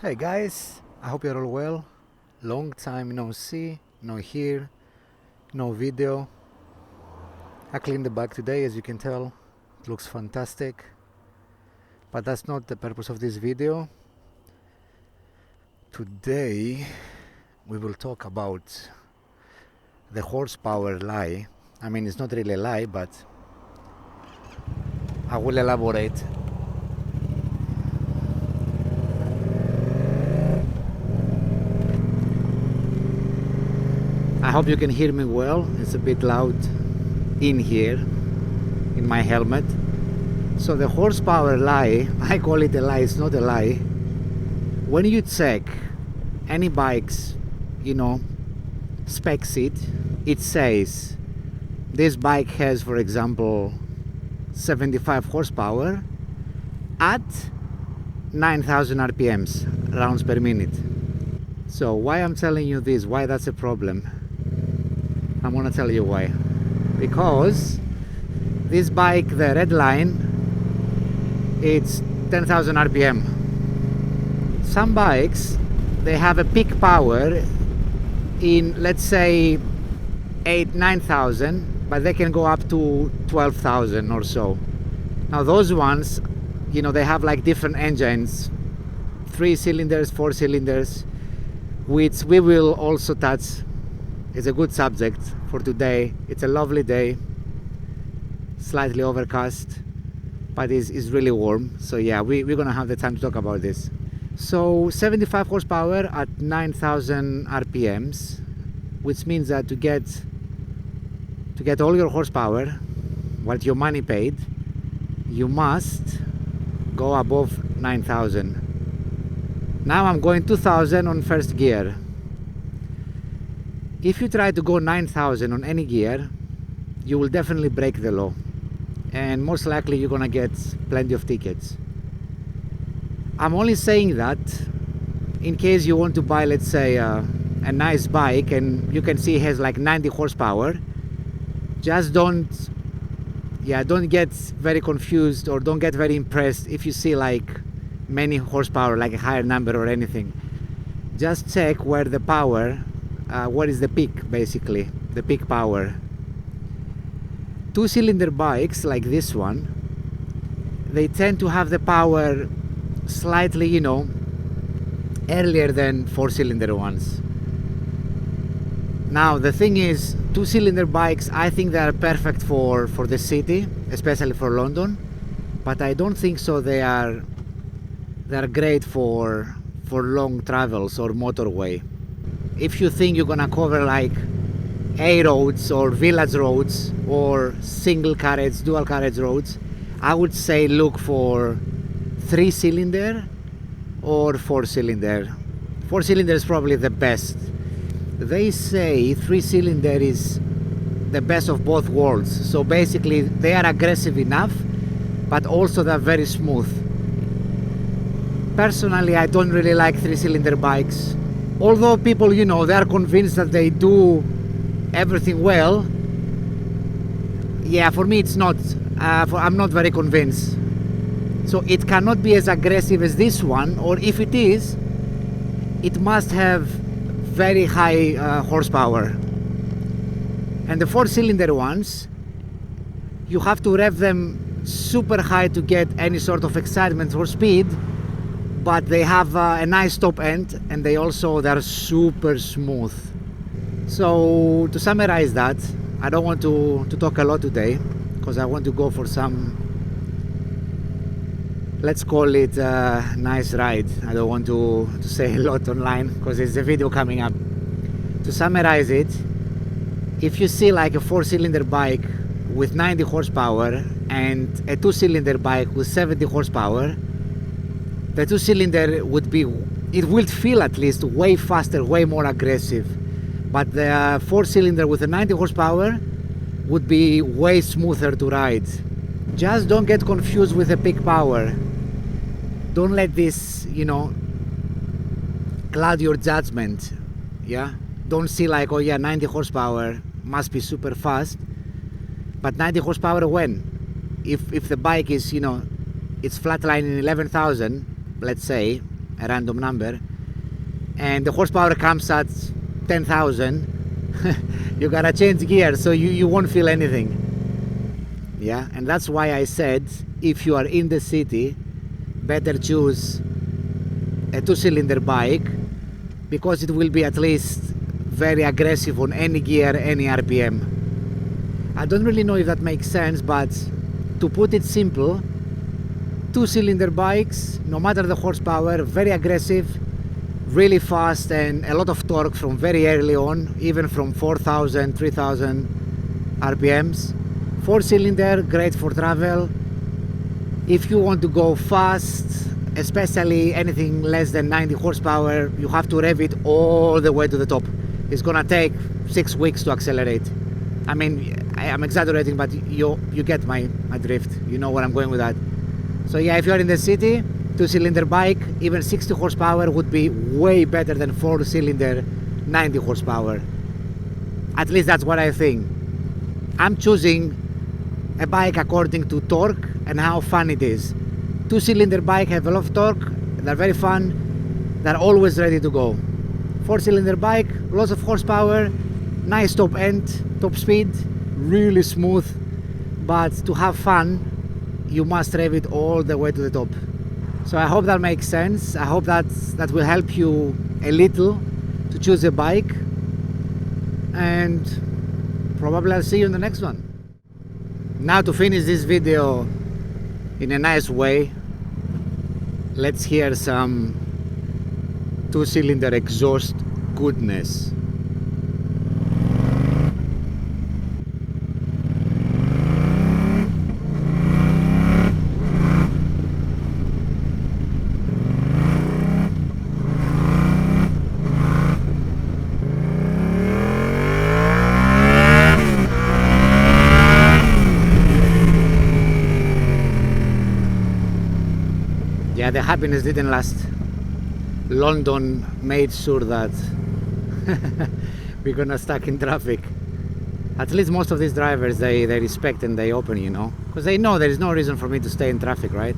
Hey guys, I hope you're all well. Long time no see, no hear, no video. I cleaned the bike today, as you can tell. It looks fantastic. But that's not the purpose of this video. Today we will talk about the horsepower lie. I mean, it's not really a lie, but I will elaborate. I hope you can hear me well. It's a bit loud in here, in my helmet. So the horsepower lie, I call it a lie, it's not a lie. When you check any bike's, spec sheet, it says this bike has, for example, 75 horsepower at 9,000 RPMs, rounds per minute. So why I'm telling you this, why that's a problem, I'm gonna tell you why. Because this bike, the red line, it's 10,000 RPM. Some bikes, they have a peak power in, let's say, 9,000, but they can go up to 12,000 or so. Now those ones, they have like different engines, 3 cylinders, 4 cylinders, which we will also touch. It's a good subject for today. It's a lovely day, slightly overcast, but it's really warm. So yeah, we're gonna have the time to talk about this. So 75 horsepower at 9,000 RPMs, which means that to get all your horsepower, what your money paid, you must go above 9,000. Now I'm going 2,000 on first gear. If you try to go 9,000 on any gear, you will definitely break the law, and most likely you're gonna get plenty of tickets. I'm only saying that in case you want to buy, let's say, a nice bike and you can see it has like 90 horsepower. Just don't get very confused, or don't get very impressed if you see like many horsepower, like a higher number or anything. Just check where the power, what is the peak, basically, the peak power. 2-cylinder bikes like this one, they tend to have the power slightly, earlier than 4-cylinder ones. Now the thing is, 2-cylinder bikes, I think they are perfect for the city, especially for London, but I don't think so they are great for long travels or motorway. If you think you're gonna cover like A roads or village roads or single carriage, dual carriage roads, I would say look for 3-cylinder or 4-cylinder. 4-cylinder is probably the best. They say 3-cylinder is the best of both worlds. So basically they are aggressive enough, but also they're very smooth. Personally, I don't really like 3-cylinder bikes. Although people, they are convinced that they do everything well. Yeah, for me it's not. I'm not very convinced. So it cannot be as aggressive as this one, or if it is, it must have very high horsepower. And the 4-cylinder ones, you have to rev them super high to get any sort of excitement or speed, but they have a nice top end, and they're super smooth. So to summarize that, I don't want to talk a lot today, because I want to go for some, let's call it a nice ride. I don't want to say a lot online, because there's a video coming up. To summarize it, if you see like a 4-cylinder bike with 90 horsepower and a 2-cylinder bike with 70 horsepower, the 2-cylinder it will feel at least way faster, way more aggressive. But the 4-cylinder with a 90 horsepower would be way smoother to ride. Just don't get confused with the peak power. Don't let this, cloud your judgment. Yeah? Don't see like, oh yeah, 90 horsepower must be super fast. But 90 horsepower when? If the bike is, it's flatlining 11,000, let's say, a random number, and the horsepower comes at 10,000, you gotta change gear, so you won't feel anything. Yeah, and that's why I said if you are in the city, better choose a 2-cylinder bike, because it will be at least very aggressive on any gear, any RPM. I don't really know if that makes sense, but to put it simple, 2-cylinder bikes, no matter the horsepower, very aggressive, really fast, and a lot of torque from very early on, even from 4,000, 3,000 RPMs. 4-cylinder, great for travel. If you want to go fast, especially anything less than 90 horsepower, you have to rev it all the way to the top. It's gonna take 6 weeks to accelerate. I mean, I'm exaggerating, but you get my drift. You know where I'm going with that. So yeah, if you're in the city, 2-cylinder bike, even 60 horsepower would be way better than 4-cylinder 90 horsepower. At least that's what I think. I'm choosing a bike according to torque and how fun it is. 2-cylinder bike have a lot of torque, they're very fun, they're always ready to go. 4-cylinder bike, lots of horsepower, nice top end, top speed, really smooth, but to have fun, you must rev it all the way to the top. So I hope that makes sense. I hope that will help you a little to choose a bike, and probably I'll see you in the next one. Now, to finish this video in a nice way, let's hear some 2-cylinder exhaust goodness. Yeah, the happiness didn't last. London made sure that we're gonna stuck in traffic. At least most of these drivers, they respect and they open, you know, because they know there is no reason for me to stay in traffic, right?